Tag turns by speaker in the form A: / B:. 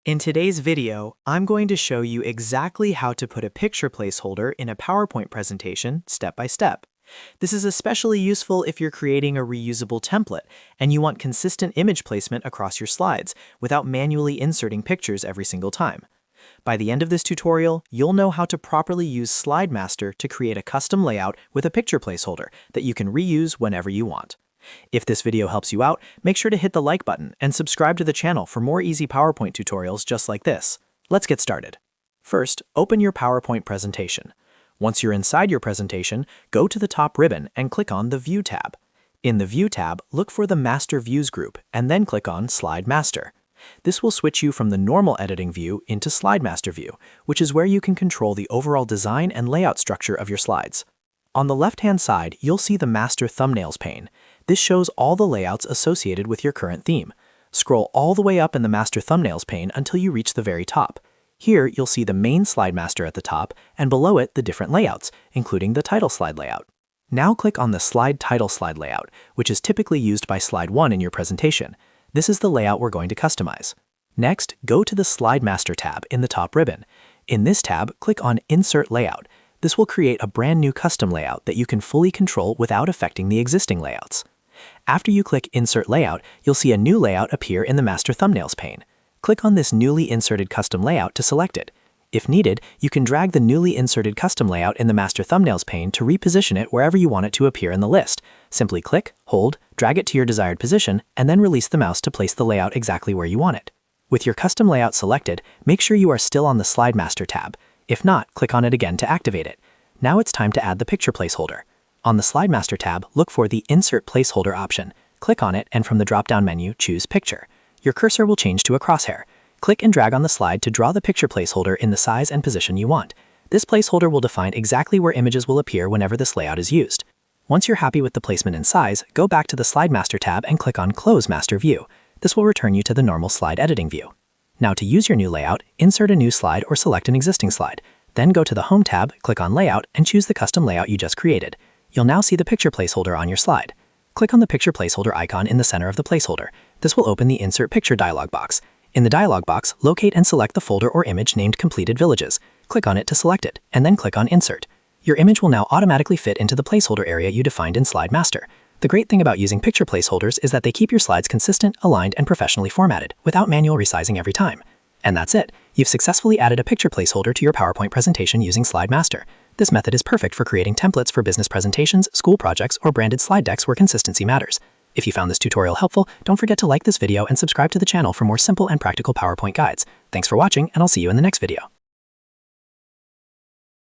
A: In today's video, I'm going to show you exactly how to put a picture placeholder in a PowerPoint presentation step by step. This is especially useful if you're creating a reusable template and you want consistent image placement across your slides without manually inserting pictures every single time. By the end of this tutorial, you'll know how to properly use Slide Master to create a custom layout with a picture placeholder that you can reuse whenever you want. If this video helps you out, make sure to hit the like button and subscribe to the channel for more easy PowerPoint tutorials just like this. Let's get started. First, open your PowerPoint presentation. Once you're inside your presentation, go to the top ribbon and click on the View tab. In the View tab, look for the Master Views group and then click on Slide Master. This will switch you from the normal editing view into Slide Master view, which is where you can control the overall design and layout structure of your slides. On the left-hand side, you'll see the Master Thumbnails pane. This shows all the layouts associated with your current theme. Scroll all the way up in the Master Thumbnails pane until you reach the very top. Here, you'll see the main Slide Master at the top, and below it, the different layouts, including the title slide layout. Now click on the Slide Title Slide layout, which is typically used by Slide 1 in your presentation. This is the layout we're going to customize. Next, go to the Slide Master tab in the top ribbon. In this tab, click on Insert Layout. This will create a brand new custom layout that you can fully control without affecting the existing layouts. After you click Insert Layout, you'll see a new layout appear in the Master Thumbnails pane. Click on this newly inserted custom layout to select it. If needed, you can drag the newly inserted custom layout in the Master Thumbnails pane to reposition it wherever you want it to appear in the list. Simply click, hold, drag it to your desired position, and then release the mouse to place the layout exactly where you want it. With your custom layout selected, make sure you are still on the Slide Master tab. If not, click on it again to activate it. Now it's time to add the picture placeholder. On the Slide Master tab, look for the Insert Placeholder option. Click on it, and from the drop-down menu, choose Picture. Your cursor will change to a crosshair. Click and drag on the slide to draw the picture placeholder in the size and position you want. This placeholder will define exactly where images will appear whenever this layout is used. Once you're happy with the placement and size, go back to the Slide Master tab and click on Close Master View. This will return you to the normal slide editing view. Now to use your new layout, insert a new slide or select an existing slide. Then go to the Home tab, click on Layout, and choose the custom layout you just created. You'll now see the picture placeholder on your slide. Click on the picture placeholder icon in the center of the placeholder. This will open the Insert Picture dialog box. In the dialog box, locate and select the folder or image named Completed Villages. Click on it to select it, and then click on Insert. Your image will now automatically fit into the placeholder area you defined in Slide Master. The great thing about using picture placeholders is that they keep your slides consistent, aligned, and professionally formatted, without manual resizing every time. And that's it. You've successfully added a picture placeholder to your PowerPoint presentation using Slide Master. This method is perfect for creating templates for business presentations, school projects, or branded slide decks where consistency matters. If you found this tutorial helpful, don't forget to like this video and subscribe to the channel for more simple and practical PowerPoint guides. Thanks for watching, and I'll see you in the next video.